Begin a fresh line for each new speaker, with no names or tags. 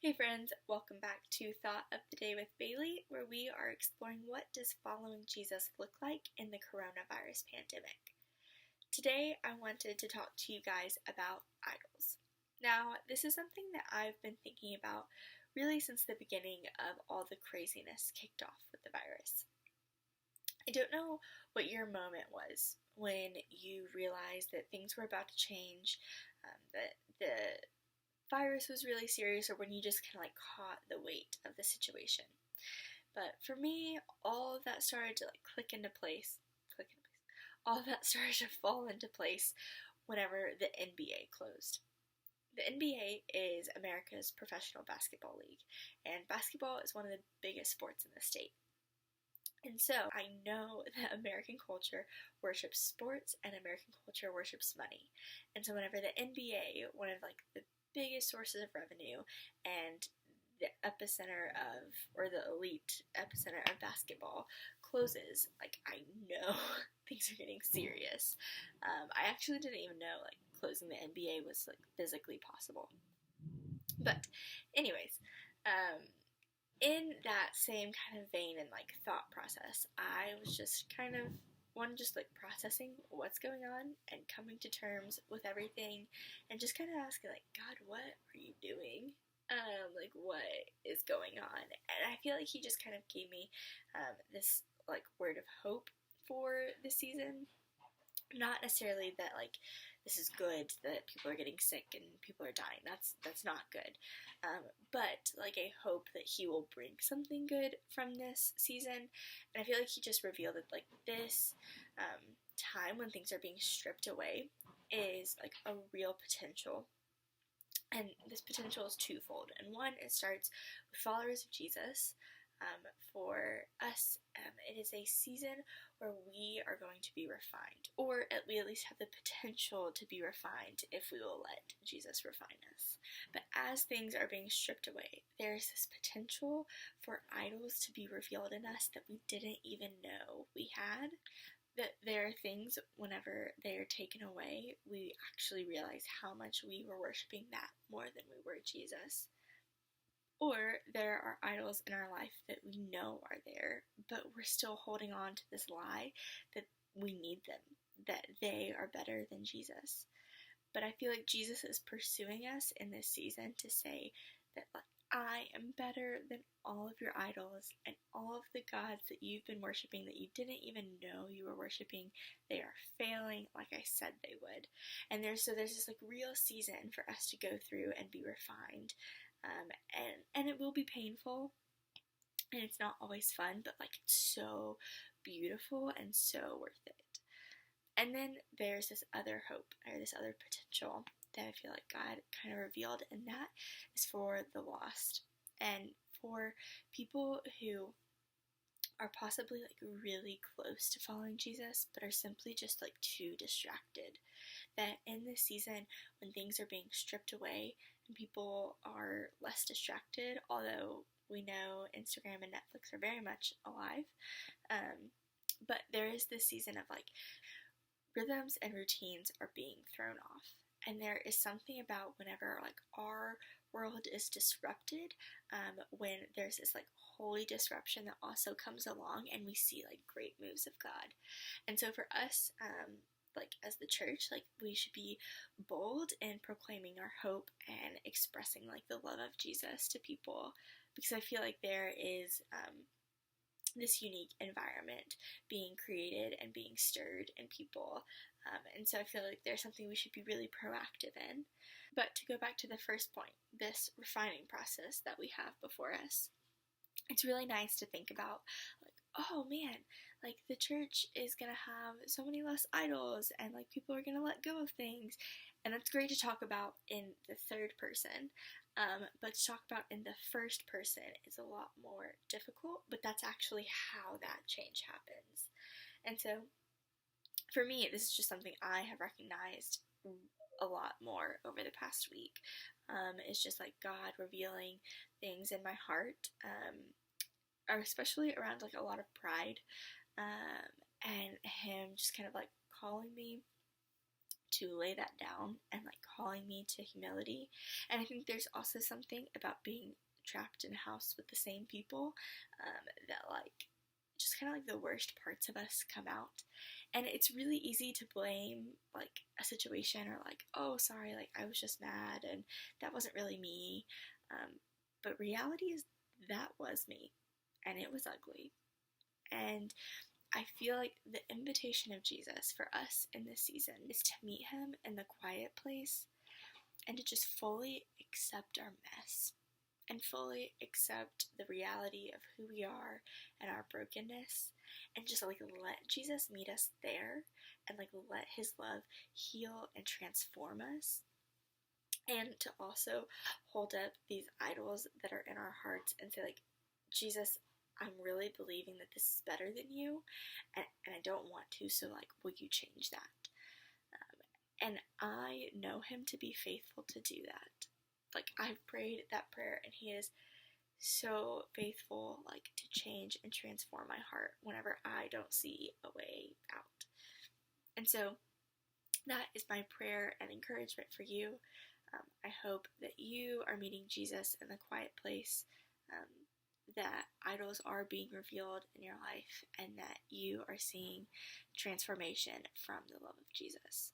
Hey friends, welcome back to Thought of the Day with Bailey, where we are exploring what does following Jesus look like in the coronavirus pandemic. Today I wanted to talk to you guys about idols. Now, this is something that I've been thinking about really since the beginning of all the craziness kicked off with the virus. I don't know what your moment was when you realized that things were about to change, that the virus was really serious, or when you just kind of caught the weight of the situation. But for me, all of that started to all of that started to fall into place whenever the NBA closed. The NBA is America's professional basketball league, and basketball is one of the biggest sports in the state. And so I know that American culture worships sports and American culture worships money. And so whenever the NBA, one of the biggest sources of revenue and the epicenter of, or the elite epicenter of basketball closes, I know things are getting serious. I actually didn't even know closing the NBA was physically possible. But anyways, in that same kind of vein and thought process, I was just kind of processing what's going on and coming to terms with everything, and just kind of asking God, what are you doing? What is going on? And I feel like He just kind of gave me this word of hope for this season. Not necessarily that this is good that people are getting sick and people are dying. That's not good. But a hope that He will bring something good from this season. And I feel like He just revealed that this time when things are being stripped away is a real potential. And this potential is twofold. And one, it starts with followers of Jesus. For us, it is a season where we are going to be refined, or we at least have the potential to be refined if we will let Jesus refine us. But as things are being stripped away, there's this potential for idols to be revealed in us that we didn't even know we had. That there are things, whenever they are taken away, we actually realize how much we were worshiping that more than we were Jesus. Or there are idols in our life that we know are there, but we're still holding on to this lie that we need them, that they are better than Jesus. But I feel like Jesus is pursuing us in this season to say that I am better than all of your idols, and all of the gods that you've been worshiping that you didn't even know you were worshiping, they are failing like I said they would. And there's this real season for us to go through and be refined. And it will be painful, and it's not always fun, but it's so beautiful and so worth it. And then there's this other hope, or this other potential that I feel like God kind of revealed, and that is for the lost, and for people who are possibly really close to following Jesus, but are simply just too distracted. That in this season, when things are being stripped away and people are less distracted, although we know Instagram and Netflix are very much alive, but there is this season of rhythms and routines are being thrown off. And there is something about whenever our world is disrupted, when there's this holy disruption that also comes along, and we see great moves of God. And so for us, as the church, we should be bold in proclaiming our hope and expressing the love of Jesus to people, because I feel there is this unique environment being created and being stirred in people. And so I feel there's something we should be really proactive in. But to go back to the first point, this refining process that we have before us, it's really nice to think about oh man, the church is gonna have so many less idols, and people are gonna let go of things, and that's great to talk about in the third person, but to talk about in the first person is a lot more difficult, but that's actually how that change happens. And so for me, this is just something I have recognized a lot more over the past week. It's just God revealing things in my heart, especially around a lot of pride, and Him just kind of calling me to lay that down and like calling me to humility. And I think there's also something about being trapped in a house with the same people that like just kind of like the worst parts of us come out. And it's really easy to blame like a situation or like, oh, sorry, like I was just mad and that wasn't really me. But reality is that was me and it was ugly. And I feel like the invitation of Jesus for us in this season is to meet him in the quiet place and to just fully accept our mess and fully accept the reality of who we are and our brokenness, and just like let Jesus meet us there and like let his love heal and transform us, and to also hold up these idols that are in our hearts and say like, Jesus, I'm really believing that this is better than you, and I don't want to, so like, will you change that? And I know him to be faithful to do that. Like, I've prayed that prayer, and he is so faithful, like, to change and transform my heart whenever I don't see a way out. And so, that is my prayer and encouragement for you. I hope that you are meeting Jesus in the quiet place, that idols are being revealed in your life, and that you are seeing transformation from the love of Jesus.